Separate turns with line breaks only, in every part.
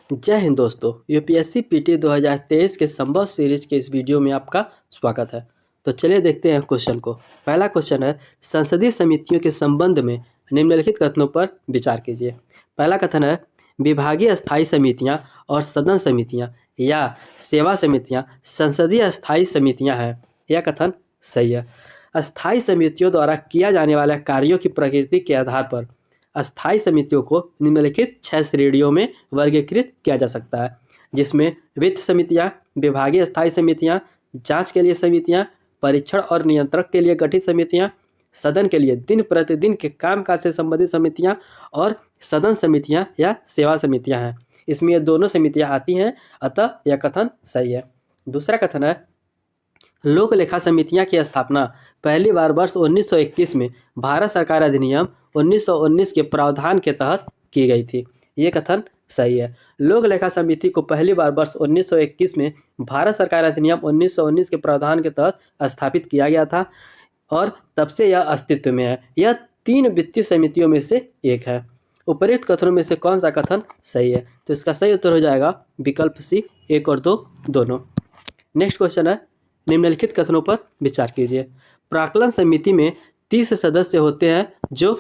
जय हिंद दोस्तों। UPSC PT 2023 के संभव सीरीज के इस वीडियो में आपका स्वागत है। तो चलिए देखते हैं क्वेश्चन को। पहला क्वेश्चन है, संसदीय समितियों के संबंध में निम्नलिखित कथनों पर विचार कीजिए। पहला कथन है, विभागीय स्थायी समितियां और सदन समितियां या सेवा समितियां संसदीय स्थायी समितियां हैं। यह कथन सही है। अस्थायी समितियों द्वारा किया जाने वाले कार्यों की प्रकृति के आधार पर अस्थायी समितियों को निम्नलिखित 6 श्रेणियों में वर्गीकृत किया जा सकता है, जिसमें वित्त समितियां, विभागीय स्थायी समितियां, जांच के लिए समितियां, परीक्षण और नियंत्रण के लिए गठित समितियां, सदन के लिए दिन प्रतिदिन के कामकाज से संबंधित समितियां और सदन समितियां या सेवा समितियां हैं। इसमें ये दोनों समितियां आती हैं, अतः यह कथन सही है। दूसरा कथन है, लोक लेखा समितियां की स्थापना पहली बार वर्ष 1921 में भारत सरकार अधिनियम 1919 के प्रावधान के तहत की गई थी। ये कथन सही है। लोक लेखा समिति को पहली बार वर्ष 1921 में भारत सरकार अधिनियम 1919 के प्रावधान के तहत स्थापित किया गया था और तब से यह अस्तित्व में है। यह 3 वित्तीय समितियों में से एक है। उपर्युक्त कथनों में से कौन सा कथन सही है? तो इसका सही उत्तर हो जाएगा विकल्प सी, 1 और 2 दोनों। नेक्स्ट क्वेश्चन है, निम्नलिखित कथनों पर विचार कीजिए। प्राक्कलन समिति में 30 सदस्य होते हैं जो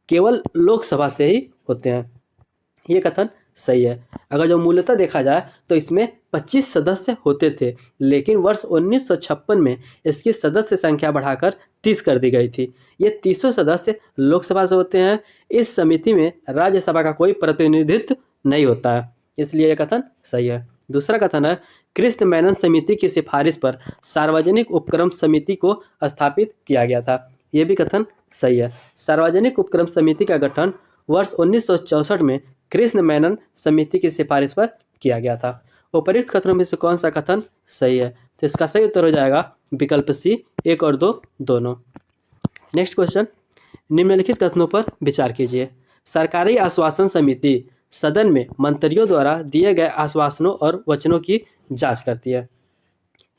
केवल लोकसभा से ही होते हैं। ये कथन सही है। अगर जो मूलतः देखा जाए तो इसमें 25 सदस्य होते थे, लेकिन वर्ष 1956 में इसकी सदस्य संख्या बढ़ाकर 30 कर दी गई थी। ये 30 सदस्य लोकसभा से होते हैं। इस समिति में राज्यसभा का कोई प्रतिनिधित्व नहीं होता है, इसलिए यह कथन सही है। दूसरा कथन है, कृष्ण मेनन समिति की सिफारिश पर सार्वजनिक उपक्रम समिति को स्थापित किया गया था। यह भी कथन सही है। सार्वजनिक उपक्रम समिति का गठन वर्ष 1964 में कृष्ण मेनन समिति की सिफारिश पर किया गया था। उपर्युक्त कथनों में से कौन सा कथन सही है? तो इसका सही उत्तर हो जाएगा विकल्प सी, 1 और 2 दोनों। नेक्स्ट क्वेश्चन, निम्नलिखित कथनों पर विचार कीजिए। सरकारी आश्वासन समिति सदन में मंत्रियों द्वारा दिए गए आश्वासनों और वचनों की जांच करती है।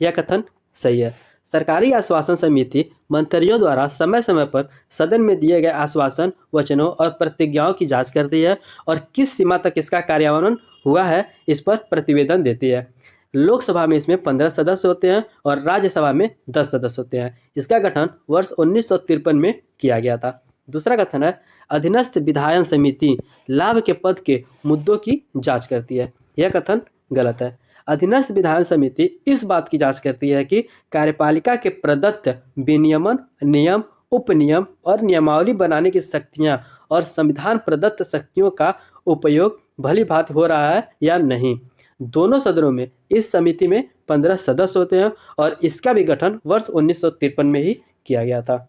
यह कथन सही है। सरकारी आश्वासन समिति मंत्रियों द्वारा समय समय पर सदन में दिए गए आश्वासन, वचनों और प्रतिज्ञाओं की जांच करती है और किस सीमा तक इसका कार्यान्वयन हुआ है इस पर प्रतिवेदन देती है। लोकसभा में इसमें 15 सदस्य होते हैं और राज्यसभा में 10 सदस्य होते हैं। इसका गठन वर्ष 1953 में किया गया था। दूसरा कथन है, अधीनस्थ विधायन समिति लाभ के पद के मुद्दों की जांच करती है। यह कथन गलत है। अधीनस्थ विधायन समिति इस बात की जांच करती है कि कार्यपालिका के प्रदत्त विनियमन, नियम, उपनियम और नियमावली बनाने की शक्तियां और संविधान प्रदत्त शक्तियों का उपयोग भली भांति हो रहा है या नहीं। दोनों सदनों में इस समिति में 15 सदस्य होते हैं और इसका भी गठन वर्ष 1953 में ही किया गया था।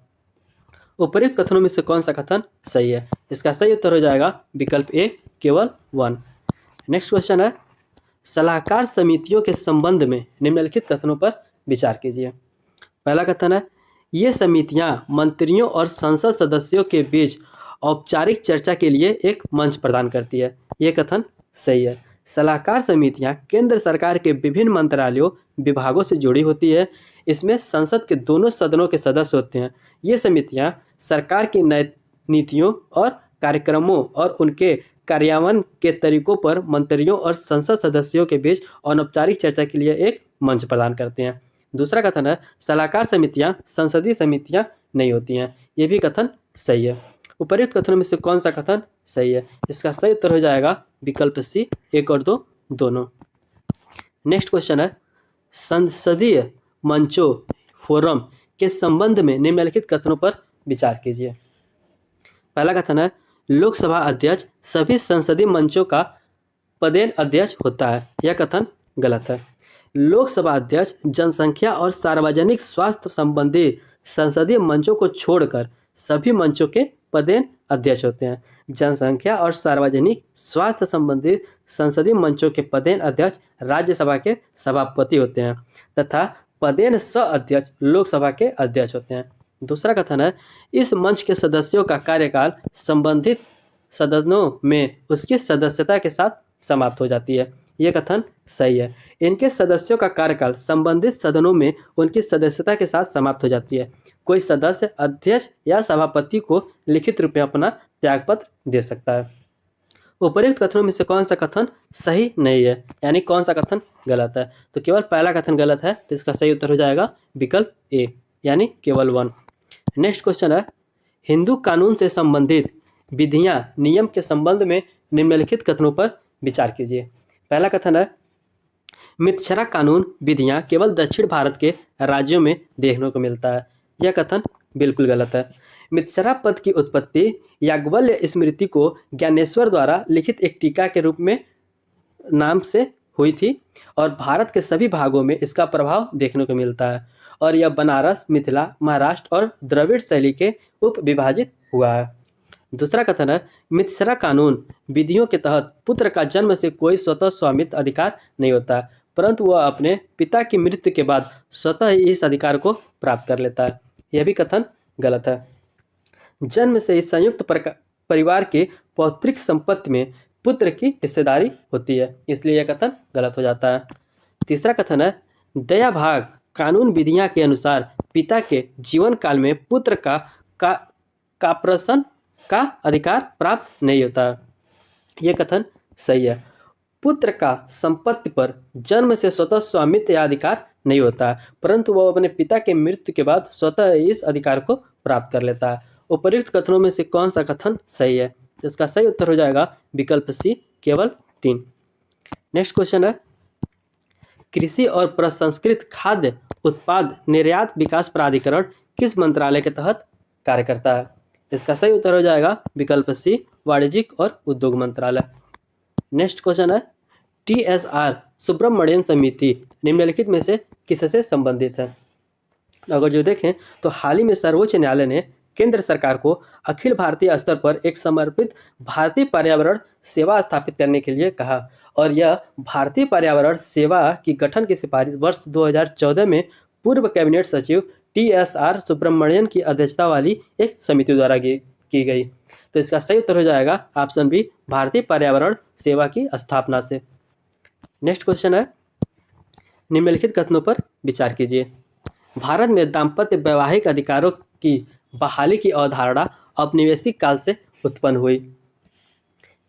उपर्युक्त कथनों में से कौन सा कथन सही है? इसका सही उत्तर हो जाएगा विकल्प ए, केवल 1। नेक्स्ट क्वेश्चन है, सलाहकार समितियों के संबंध में निम्नलिखित कथनों पर विचार कीजिए। पहला कथन है, ये समितियां मंत्रियों और संसद सदस्यों के बीच औपचारिक चर्चा के लिए एक मंच प्रदान करती है। ये कथन सही है। सलाहकार समितियां केंद्र सरकार के विभिन्न मंत्रालयों, विभागों से जुड़ी होती है। इसमें संसद के दोनों सदनों के सदस्य होते हैं। ये समितियां सरकार की नई नीतियों और कार्यक्रमों और उनके कार्यान्वयन के तरीकों पर मंत्रियों और संसद सदस्यों के बीच अनौपचारिक चर्चा के लिए एक मंच प्रदान करते हैं। दूसरा कथन है, सलाहकार समितियां संसदीय समितियां नहीं होती हैं। ये भी कथन सही है। उपर्युक्त कथनों में से कौन सा कथन सही है? इसका सही उत्तर हो जाएगा विकल्प सी, 1 और 2 दोनों। नेक्स्ट क्वेश्चन है, संसदीय मंचों, फोरम के संबंध में निम्नलिखित कथनों पर विचार कीजिए। पहला कथन है, लोकसभा अध्यक्ष सभी संसदीय मंचों का पदेन अध्यक्ष होता है। यह कथन गलत है। लोकसभा अध्यक्ष जनसंख्या और सार्वजनिक स्वास्थ्य संबंधी संसदीय मंचों को छोड़कर सभी मंचों के पदेन अध्यक्ष होते हैं। जनसंख्या और सार्वजनिक स्वास्थ्य संबंधी संसदीय मंचों के पदेन अध्यक्ष राज्यसभा के सभापति होते हैं तथा पदेन सह अध्यक्ष लोकसभा के अध्यक्ष होते हैं। दूसरा कथन है, इस मंच के सदस्यों का कार्यकाल संबंधित सदनों में उसकी सदस्यता के साथ समाप्त हो जाती है। यह कथन सही है। इनके सदस्यों का कार्यकाल संबंधित सदनों में उनकी सदस्यता के साथ समाप्त हो जाती है। कोई सदस्य अध्यक्ष या सभापति को लिखित रूप में अपना त्यागपत्र दे सकता है। उपर्युक्त कथनों में से कौन सा कथन सही नहीं है, यानी कौन सा कथन गलत है? तो केवल पहला कथन गलत है, तो इसका सही उत्तर हो जाएगा विकल्प ए, यानी केवल 1। नेक्स्ट क्वेश्चन है, हिंदू कानून से संबंधित विधियां नियम के संबंध में निम्नलिखित कथनों पर विचार कीजिए। पहला कथन है, मितशरा कानून विधियां केवल दक्षिण भारत के राज्यों में देखने को मिलता है। यह कथन बिल्कुल गलत है। मितशरा पद की उत्पत्ति याज्ञवल्क्य स्मृति को ज्ञानेश्वर द्वारा लिखित एक टीका के रूप में नाम से हुई थी और भारत के सभी भागों में इसका प्रभाव देखने को मिलता है और यह बनारस, मिथिला, महाराष्ट्र और द्रविड़ शैली के उप विभाजित हुआ है। दूसरा कथन है, मितशरा कानून विधियों के तहत पुत्र का जन्म से कोई स्वतः स्वामित्व अधिकार नहीं होता, परंतु वह अपने पिता की मृत्यु के बाद स्वतः ही इस अधिकार को प्राप्त कर लेता है। यह भी कथन गलत है। जन्म से इस संयुक्त परिवार के पौत्रिक संपत्ति में पुत्र की हिस्सेदारी होती है, इसलिए यह कथन गलत हो जाता है। तीसरा कथन है, दया भाग कानून विधियां के अनुसार पिता के जीवन काल में पुत्र का प्रशन का अधिकार प्राप्त नहीं होता। यह कथन सही है। पुत्र का संपत्ति पर जन्म से स्वतः स्वामित्व या अधिकार नहीं होता, परंतु वह अपने पिता के मृत्यु के बाद स्वतः इस अधिकार को प्राप्त कर लेता है। उपर्युक्त कथनों में से कौन सा कथन सही है? तो इसका सही उत्तर हो जाएगा विकल्प सी, केवल 3। नेक्स्ट क्वेश्चन है, कृषि और प्रसंस्कृत खाद्य उत्पाद निर्यात विकास प्राधिकरण किस मंत्रालय के तहत कार्य करता है? इसका सही उत्तर हो जाएगा विकल्प सी, वाणिज्यिक और उद्योग मंत्रालय। नेक्स्ट क्वेश्चन है, TSR सुब्रमण्यन समिति निम्नलिखित में से किससे संबंधित है? अगर जो देखें तो हाल ही में सर्वोच्च न्यायालय ने केंद्र सरकार को अखिल भारतीय स्तर पर एक समर्पित भारतीय पर्यावरण सेवा स्थापित करने के लिए कहा और यह भारतीय पर्यावरण सेवा की गठन की सिफारिश वर्ष 2014 में पूर्व कैबिनेट सचिव TSR सुब्रमण्यन की अध्यक्षता वाली एक समिति द्वारा की गई। तो इसका सही उत्तर हो जाएगा ऑप्शन बी, भारतीय पर्यावरण सेवा की स्थापना से। नेक्स्ट क्वेश्चन है, निम्नलिखित कथनों पर विचार कीजिए। भारत में दाम्पत्य वैवाहिक अधिकारों की बहाली की अवधारणा औपनिवेशिक काल से उत्पन्न हुई।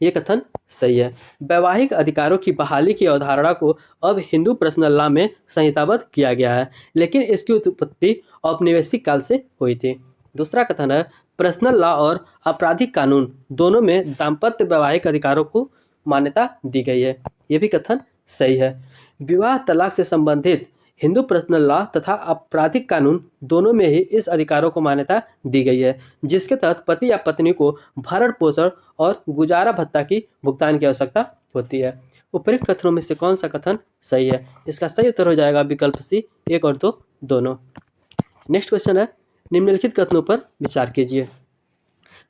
ये कथन सही है। वैवाहिक अधिकारों की बहाली की अवधारणा को अब हिंदू पर्सनल लॉ में संहिताबद्ध किया गया है, लेकिन इसकी उत्पत्ति औपनिवेशिक काल से हुई थी। दूसरा कथन है, पर्सनल लॉ और आपराधिक कानून दोनों में दाम्पत्य वैवाहिक अधिकारों को मान्यता दी गई है। ये भी कथन सही है। विवाह तलाक से संबंधित हिंदू पर्सनल लॉ तथा आपराधिक कानून दोनों में ही इस अधिकारों को मान्यता दी गई है, जिसके तहत पति या पत्नी को भरण पोषण और गुजारा भत्ता की भुगतान की आवश्यकता होती है। उपर्युक्त कथनों में से कौन सा कथन सही है? इसका सही उत्तर हो जाएगा विकल्प सी, 1 और 2 दोनों। नेक्स्ट क्वेश्चन है, निम्नलिखित कथनों पर विचार कीजिए।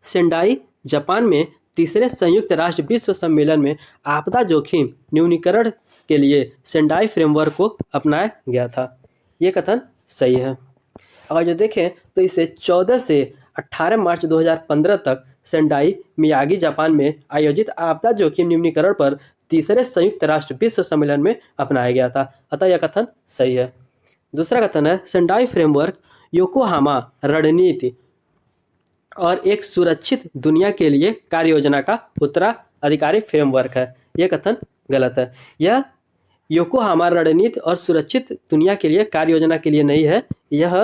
सेंडाई जापान में तीसरे संयुक्त राष्ट्र विश्व सम्मेलन में आपदा जोखिम न्यूनीकरण के लिए सेंडाई फ्रेमवर्क को अपनाया गया था। ये कथन सही है। अगर जो देखें तो इसे 14 से 18 मार्च 2015 तक सेंडाई मियागी जापान में आयोजित आपदा जोखिम न्यूनीकरण पर तीसरे संयुक्त राष्ट्र विश्व सम्मेलन में अपनाया गया था, अतः यह कथन सही है। दूसरा कथन है, सेंडाई फ्रेमवर्क योकोहामा रणनीति और एक सुरक्षित दुनिया के लिए कार्य योजना का उत्तराधिकारी फ्रेमवर्क है। यह कथन गलत है। यह योकोहामा रणनीति और सुरक्षित दुनिया के लिए कार्य योजना के लिए नहीं है, यह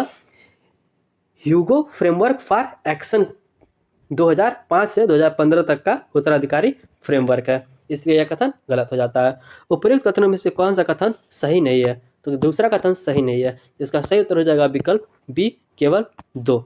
ह्यूगो फ्रेमवर्क फॉर एक्शन 2005 से 2015 तक का उत्तराधिकारी फ्रेमवर्क है, इसलिए यह कथन गलत हो जाता है। उपर्युक्त कथनों में से कौन सा कथन सही नहीं है? तो दूसरा कथन सही नहीं है, इसका सही उत्तर हो जाएगा विकल्प बी, केवल 2।